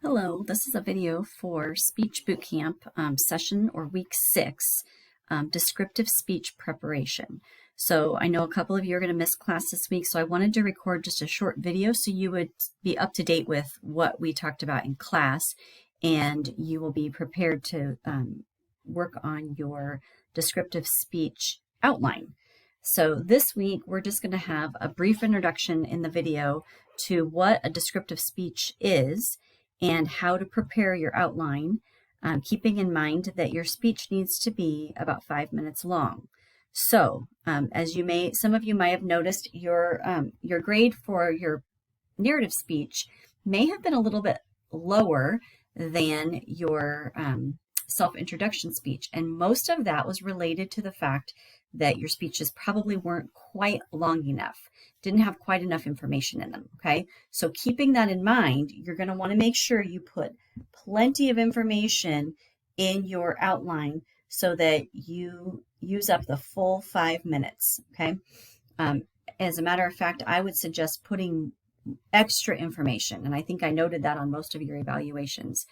Hello, this is a video for Speech Bootcamp session or week 6, descriptive speech preparation. So I know a couple of you are going to miss class this week, so I wanted to record just a short video so you would be up to date with what we talked about in class, and you will be prepared to work on your descriptive speech outline. So this week, we're just going to have a brief introduction in the video to what a descriptive speech is and how to prepare your outline, keeping in mind that your speech needs to be about 5 minutes long. So, as some of you might have noticed, your grade for your narrative speech may have been a little bit lower than your self-introduction speech, and most of that was related to the fact that your speeches probably weren't quite long enough, didn't have quite enough information in them, okay? So keeping that in mind, you're going to want to make sure you put plenty of information in your outline so that you use up the full 5 minutes, okay? As a matter of fact, I would suggest putting extra information, and I think I noted that on most of your evaluations.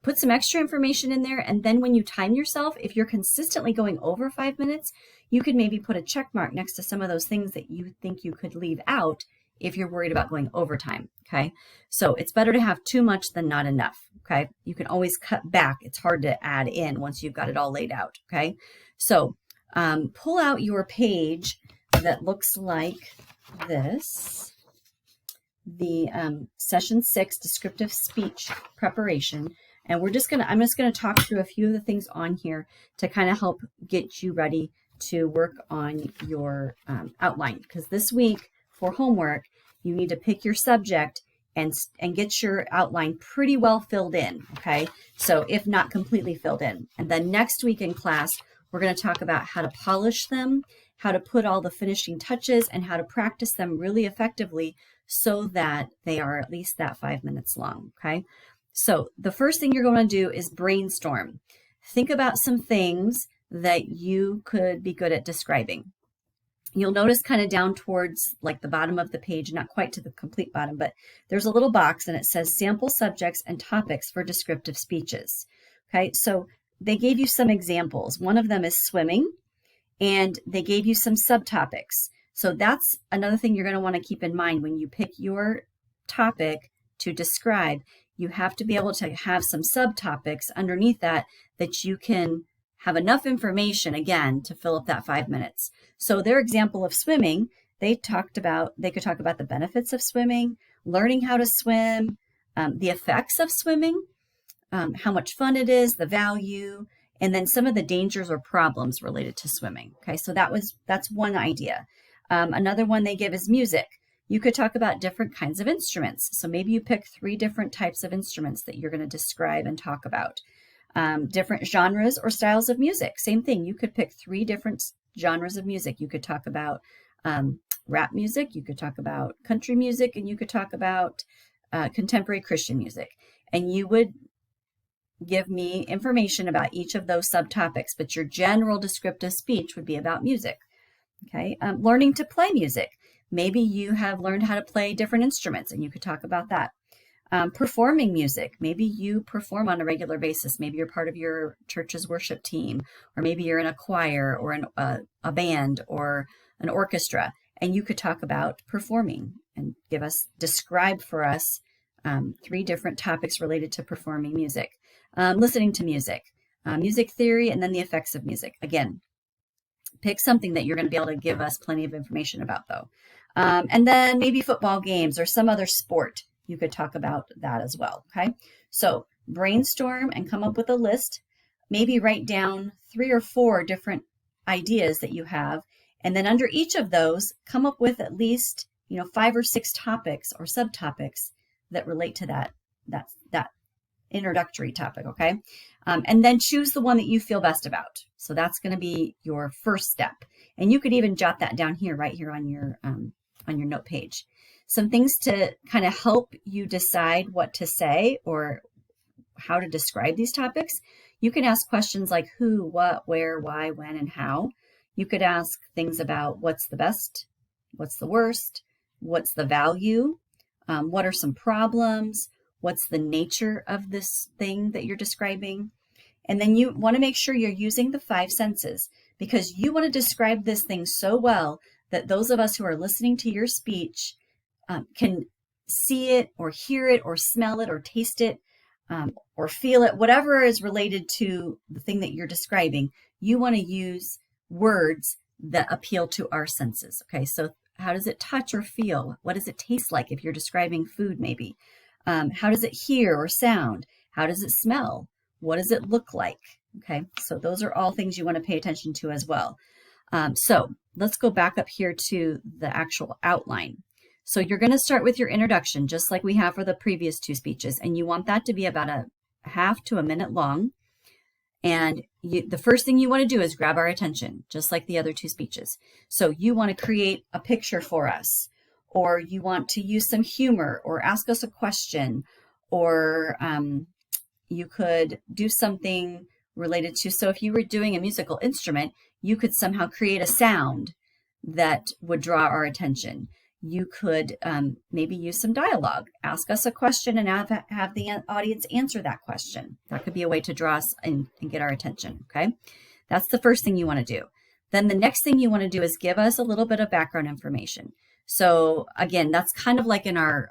Put some extra information in there, and then when you time yourself, if you're consistently going over 5 minutes, you could maybe put a check mark next to some of those things that you think you could leave out if you're worried about going overtime, okay? So it's better to have too much than not enough, okay? You can always cut back. It's hard to add in once you've got it all laid out, okay? So pull out your page that looks like this, the session 6 descriptive speech preparation. And I'm just gonna talk through a few of the things on here to kind of help get you ready to work on your outline. Because this week for homework, you need to pick your subject and get your outline pretty well filled in, okay? So if not completely filled in. And then next week in class, we're gonna talk about how to polish them, how to put all the finishing touches, and how to practice them really effectively so that they are at least that 5 minutes long, okay? So the first thing you're going to do is brainstorm. Think about some things that you could be good at describing. You'll notice kind of down towards like the bottom of the page, not quite to the complete bottom, but there's a little box and it says sample subjects and topics for descriptive speeches. Okay, so they gave you some examples. One of them is swimming, and they gave you some subtopics. So that's another thing you're going to want to keep in mind when you pick your topic to describe. You have to be able to have some subtopics underneath that you can have enough information, again, to fill up that 5 minutes. So their example of swimming, they could talk about the benefits of swimming, learning how to swim, the effects of swimming, how much fun it is, the value, and then some of the dangers or problems related to swimming. Okay, so that's one idea. Another one they give is music. You could talk about different kinds of instruments. So maybe you pick 3 different types of instruments that you're going to describe and talk about. Different genres or styles of music. Same thing. You could pick 3 different genres of music. You could talk about rap music. You could talk about country music. And you could talk about contemporary Christian music. And you would give me information about each of those subtopics. But your general descriptive speech would be about music. Okay. Learning to play music. Maybe you have learned how to play different instruments and you could talk about that. Performing music. Maybe you perform on a regular basis. Maybe you're part of your church's worship team, or maybe you're in a choir or a band or an orchestra, and you could talk about performing and describe for us 3 different topics related to performing music. Listening to music, music theory, and then the effects of music. Again, pick something that you're going to be able to give us plenty of information about, though. And then maybe football games or some other sport. You could talk about that as well, okay? So brainstorm and come up with a list. Maybe write down 3 or 4 different ideas that you have. And then under each of those, come up with at least 5 or 6 topics or subtopics that relate to that introductory topic, okay? And then choose the one that you feel best about. So that's going to be your first step. And you could even jot that down here, right here on your note page. Some things to kind of help you decide what to say or how to describe these topics. You can ask questions like who, what, where, why, when, and how. You could ask things about what's the best, what's the worst, what's the value, What are some problems? What's the nature of this thing that you're describing? And then you want to make sure you're using the 5 senses, because you want to describe this thing so well that those of us who are listening to your speech can see it or hear it or smell it or taste it or feel it, whatever is related to the thing that you're describing. You want to use words that appeal to our senses. Okay, so how does it touch or feel? What does it taste like if you're describing food maybe? How does it hear or sound? How does it smell? What does it look like? Okay, so those are all things you want to pay attention to as well. So let's go back up here to the actual outline. So you're going to start with your introduction, just like we have for the previous 2 speeches, and you want that to be about a half to a minute long. And the first thing you want to do is grab our attention, just like the other 2 speeches. So you want to create a picture for us, or you want to use some humor, or ask us a question, or you could do something related to, so if you were doing a musical instrument, you could somehow create a sound that would draw our attention. You could maybe use some dialogue, ask us a question and have the audience answer that question. That could be a way to draw us and get our attention, okay? That's the first thing you want to do. Then the next thing you want to do is give us a little bit of background information. So again, that's kind of like in our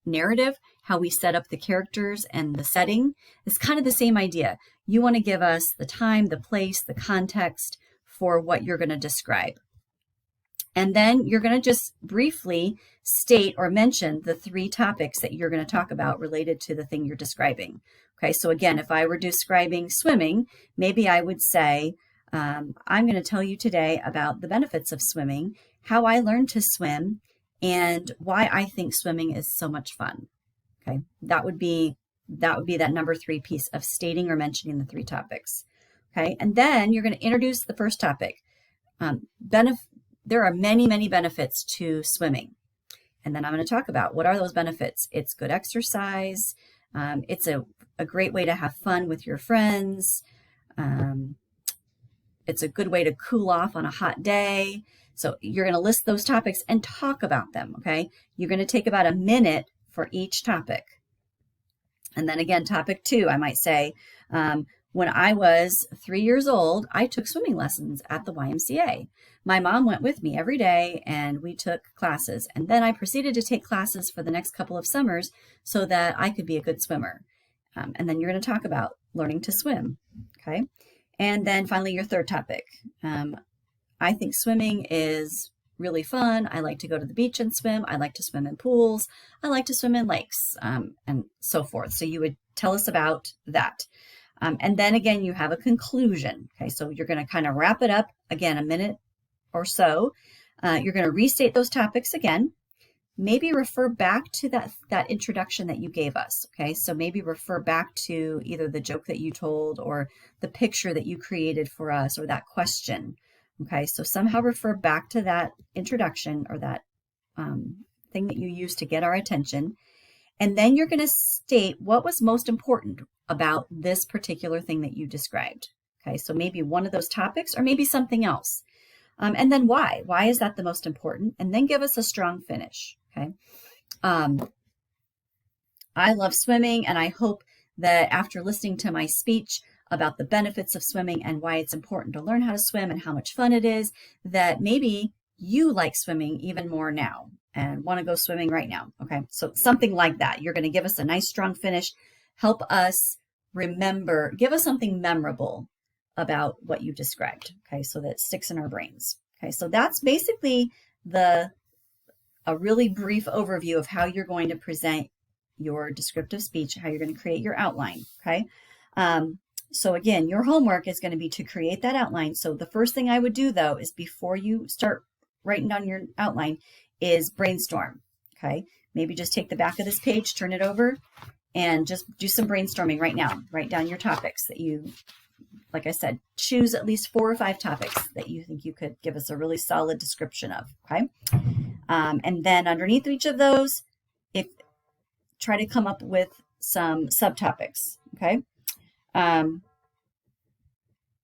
narrative, how we set up the characters and the setting. It's kind of the same idea. You want to give us the time, the place, the context for what you're going to describe. And then you're going to just briefly state or mention the 3 topics that you're going to talk about related to the thing you're describing. Okay, so again, if I were describing swimming, maybe I would say, I'm going to tell you today about the benefits of swimming, how I learned to swim, and why I think swimming is so much fun. Okay, that would be that number 3 piece of stating or mentioning the 3 topics. Okay, and then you're going to introduce the first topic. There are many, many benefits to swimming. And then I'm going to talk about what are those benefits. It's good exercise. It's a great way to have fun with your friends. It's a good way to cool off on a hot day. So you're going to list those topics and talk about them, okay? You're going to take about a minute for each topic. And then again, topic 2, I might say, when I was 3 years old, I took swimming lessons at the YMCA. My mom went with me every day and we took classes. And then I proceeded to take classes for the next couple of summers so that I could be a good swimmer. And then you're going to talk about learning to swim, okay? And then finally, your third topic. I think swimming is really fun. I like to go to the beach and swim. I like to swim in pools. I like to swim in lakes, and so forth. So you would tell us about that. And then again, you have a conclusion. Okay, so you're going to kind of wrap it up, again, a minute or so. You're going to restate those topics again. Maybe refer back to that introduction that you gave us. Okay, so maybe refer back to either the joke that you told or the picture that you created for us or that question. Okay, so somehow refer back to that introduction or that thing that you used to get our attention. And then you're going to state what was most important about this particular thing that you described. Okay, so maybe one of those topics or maybe something else. And then why? Why is that the most important? And then give us a strong finish. Okay. I love swimming, and I hope that after listening to my speech about the benefits of swimming and why it's important to learn how to swim and how much fun it is, that maybe you like swimming even more now and want to go swimming right now. Okay, so something like that. You're going to give us a nice strong finish, help us remember, give us something memorable about what you described. Okay, so that it sticks in our brains. Okay, so that's basically a really brief overview of how you're going to present your descriptive speech, how you're going to create your outline. Okay. So again, your homework is going to be to create that outline. So the first thing I would do though, is before you start writing down your outline is brainstorm. Okay. Maybe just take the back of this page, turn it over and just do some brainstorming right now. Write down your topics that you, like I said, choose at least 4 or 5 topics that you think you could give us a really solid description of. Okay. And then underneath each of those, try to come up with some subtopics. Okay.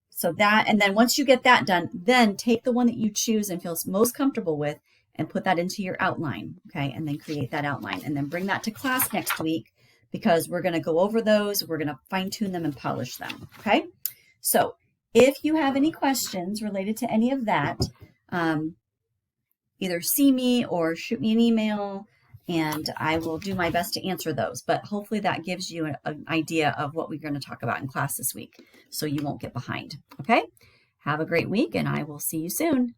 So that, and then once you get that done, then take the one that you choose and feel most comfortable with and put that into your outline, okay? And then create that outline and then bring that to class next week because we're going to go over those. We're going to fine tune them and polish them, okay? So if you have any questions related to any of that, either see me or shoot me an email and I will do my best to answer those. But hopefully that gives you an idea of what we're going to talk about in class this week so you won't get behind, okay? Have a great week and I will see you soon.